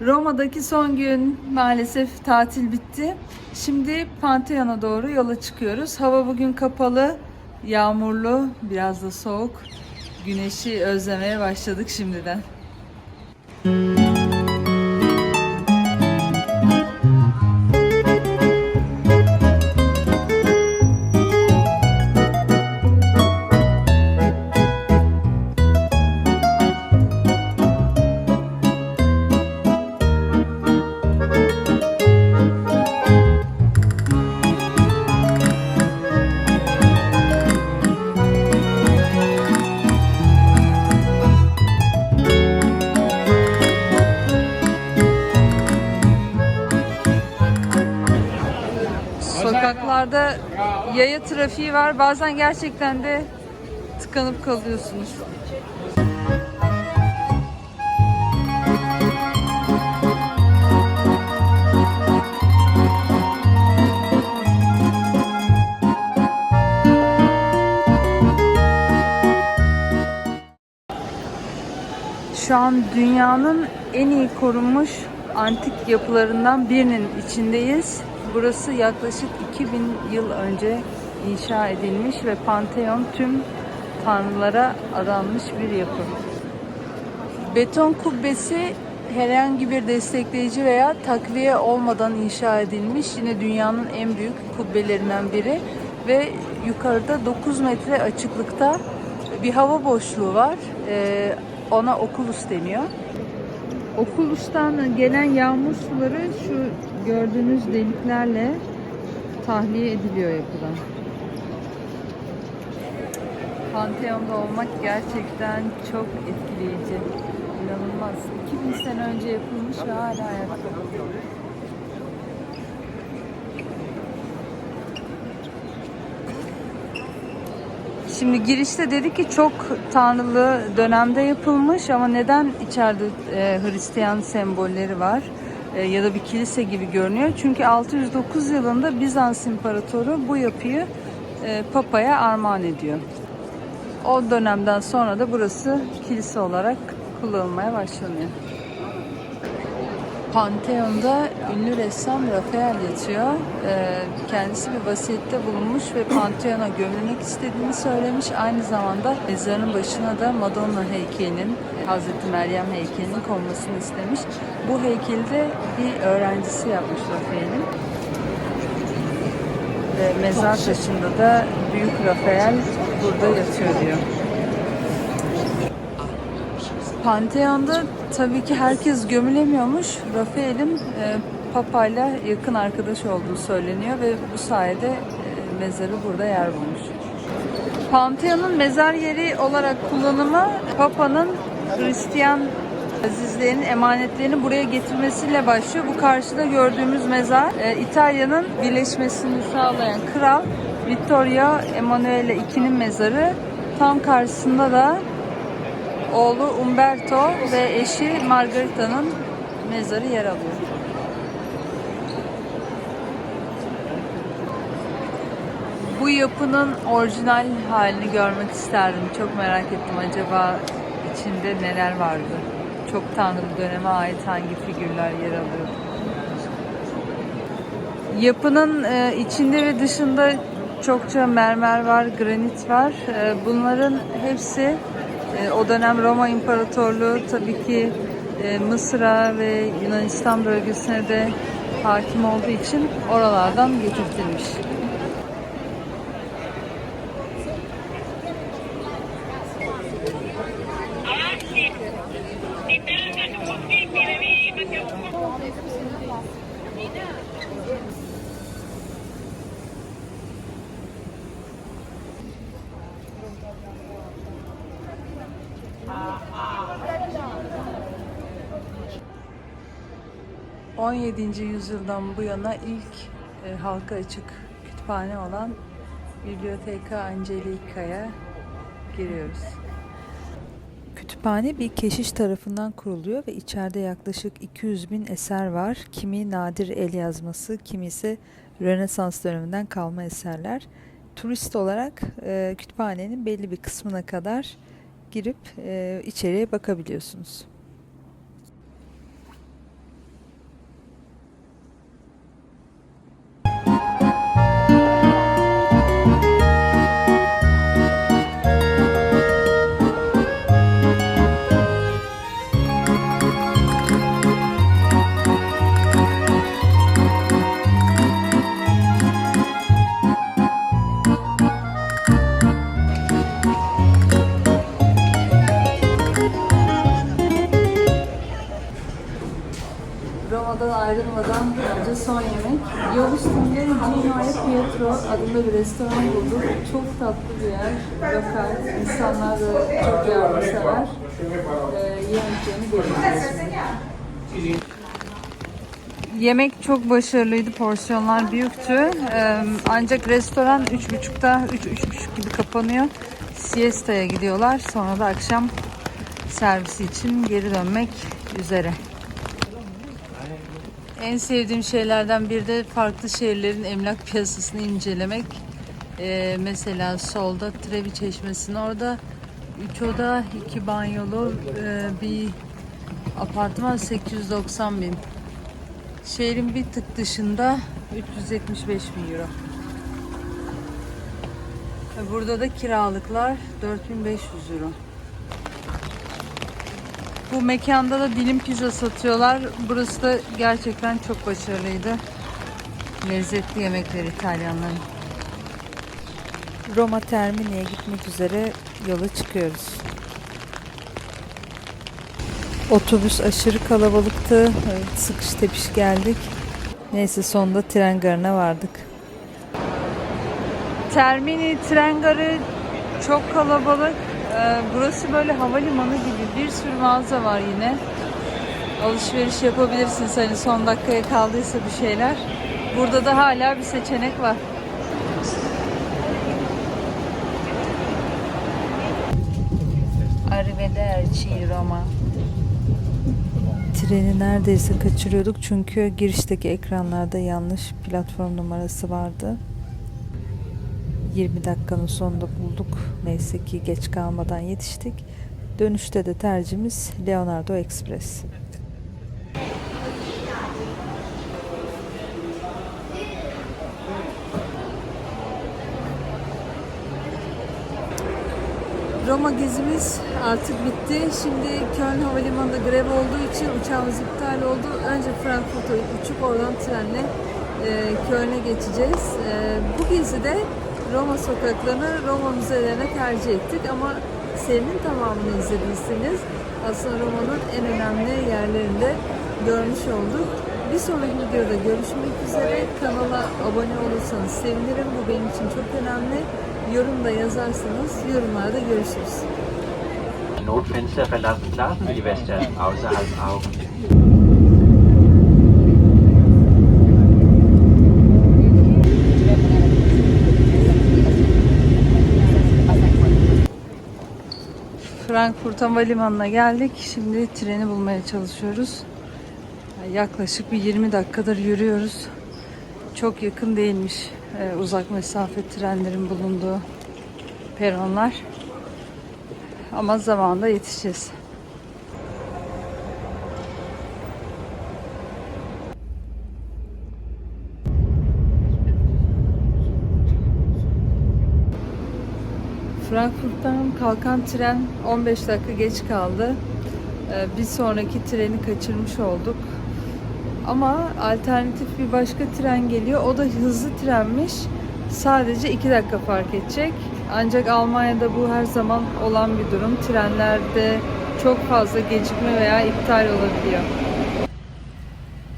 Roma'daki son gün maalesef tatil bitti. Şimdi Pantheon'a doğru yola çıkıyoruz. Hava bugün kapalı, yağmurlu, biraz da soğuk. Güneşi özlemeye başladık şimdiden. Sokaklarda yaya trafiği var. Bazen gerçekten de tıkanıp kalıyorsunuz. Şu an dünyanın en iyi korunmuş antik yapılarından birinin içindeyiz. Burası yaklaşık 2000 yıl önce inşa edilmiş ve Pantheon tüm tanrılara adanmış bir yapı. Beton kubbesi herhangi bir destekleyici veya takviye olmadan inşa edilmiş. Yine dünyanın en büyük kubbelerinden biri ve yukarıda 9 metre açıklıkta bir hava boşluğu var. Ona oculus deniyor. Oculus'tan gelen yağmur suları şu gördüğünüz deliklerle tahliye ediliyor yapıdan. Pantheon'da olmak gerçekten çok etkileyici. İnanılmaz. 2000 sene önce yapılmış ve hala ayakta. Şimdi girişte dedi ki çok tanrılı dönemde yapılmış ama neden içeride Hristiyan sembolleri var ya da bir kilise gibi görünüyor? Çünkü 609 yılında Bizans İmparatoru bu yapıyı Papa'ya armağan ediyor. O dönemden sonra da burası kilise olarak kullanılmaya başlanıyor. Pantheon'da ünlü ressam Rafael yatıyor. Kendisi bir vasiyette bulunmuş ve Pantheon'a gömülmek istediğini söylemiş. Aynı zamanda mezarının başına da Madonna heykelinin, Hazreti Meryem heykelinin konmasını istemiş. Bu heykeli de bir öğrencisi yapmış Rafael'in. Ve mezar taşında da Büyük Rafael burada yatıyor diyor. Pantheon'da tabii ki herkes gömülemiyormuş. Rafael'in Papa'yla yakın arkadaş olduğu söyleniyor ve bu sayede mezarı burada yer bulmuş. Pantheon'un mezar yeri olarak kullanımı Papa'nın Hristiyan azizlerinin emanetlerini buraya getirmesiyle başlıyor. Bu karşıda gördüğümüz mezar İtalya'nın birleşmesini sağlayan Kral Vittorio Emanuele II'nin mezarı. Tam karşısında da oğlu Umberto ve eşi Margarita'nın mezarı yer alıyor. Bu yapının orijinal halini görmek isterdim. Çok merak ettim acaba içinde neler vardı. Çok tanrılı döneme ait hangi figürler yer alıyor. Yapının içinde ve dışında çokça mermer var, granit var. Bunların hepsi o dönem Roma İmparatorluğu tabii ki Mısır'a ve Yunanistan bölgesine de hakim olduğu için oralardan getirtilmiş. ...17. yüzyıldan bu yana ilk halka açık kütüphane olan Bibliotheca Angelica'ya giriyoruz. Kütüphane bir keşiş tarafından kuruluyor ve içeride yaklaşık 200.000 eser var. Kimi nadir el yazması, kimi ise Rönesans döneminden kalma eserler. Turist olarak kütüphanenin belli bir kısmına kadar girip içeriye bakabiliyorsunuz. Roma'dan ayrılmadan önce son yemek. Yol üstünde Gino'ya Pietro adında bir restoran bulduk. Çok tatlı bir yer, lokal. İnsanlar da çok yardımsever. Yemeklerini göreceğiz şimdi. Yemek çok başarılıydı, porsiyonlar büyüktü. Ancak restoran 3.30'da, 3-3.30 gibi kapanıyor. Siesta'ya gidiyorlar. Sonra da akşam servisi için geri dönmek üzere. En sevdiğim şeylerden biri de farklı şehirlerin emlak piyasasını incelemek. Mesela solda Trevi Çeşmesi'nin orada 3 oda 2 banyolu bir apartman 890 bin. Şehrin bir tık dışında 375 bin euro. Burada da kiralıklar 4500 euro. Bu mekanda da dilim pizza satıyorlar. Burası da gerçekten çok başarılıydı. Lezzetli yemekler İtalyanların. Roma Termini'ye gitmek üzere yola çıkıyoruz. Otobüs aşırı kalabalıktı. Sıkış tepiş geldik. Neyse sonunda tren garına vardık. Termini tren garı çok kalabalık. Burası böyle havalimanı gibi, bir sürü mağaza var yine. Alışveriş yapabilirsiniz hani son dakikaya kaldıysa bir şeyler. Burada da hala bir seçenek var. Arrivederci Roma. Treni neredeyse kaçırıyorduk çünkü girişteki ekranlarda yanlış platform numarası vardı. 20 dakikanın sonunda bulduk. Neyse ki geç kalmadan yetiştik. Dönüşte de tercihimiz Leonardo Express. Roma gezimiz artık bitti. Şimdi Köln Havalimanı'nda grev olduğu için uçağımız iptal oldu. Önce Frankfurt'a uçup oradan trenle Köln'e geçeceğiz. Bu gezide Roma sokaklarını, Roma müzelerine tercih ettik ama serinin tamamını izlediyseniz aslında Roma'nın en önemli yerlerinde görmüş olduk. Bir sonraki videoda görüşmek üzere. Kanala abone olursanız sevinirim. Bu benim için çok önemli. Yorum da yazarsanız yorumlarda görüşürüz. Notfenster verlassen klar, die Wäsche außerhalb Augen. Frankfurt Havalimanı'na geldik. Şimdi treni bulmaya çalışıyoruz. Yaklaşık bir 20 dakikadır yürüyoruz. Çok yakın değilmiş uzak mesafe trenlerin bulunduğu peronlar. Ama zamanında yetişeceğiz. Frankfurt'tan kalkan tren 15 dakika geç kaldı. Bir sonraki treni kaçırmış olduk. Ama alternatif bir başka tren geliyor. O da hızlı trenmiş. Sadece 2 dakika fark edecek. Ancak Almanya'da bu her zaman olan bir durum. Trenlerde çok fazla gecikme veya iptal olabiliyor.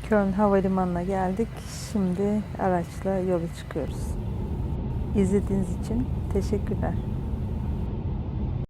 Köln Havalimanı'na geldik. Şimdi araçla yola çıkıyoruz. İzlediğiniz için teşekkürler.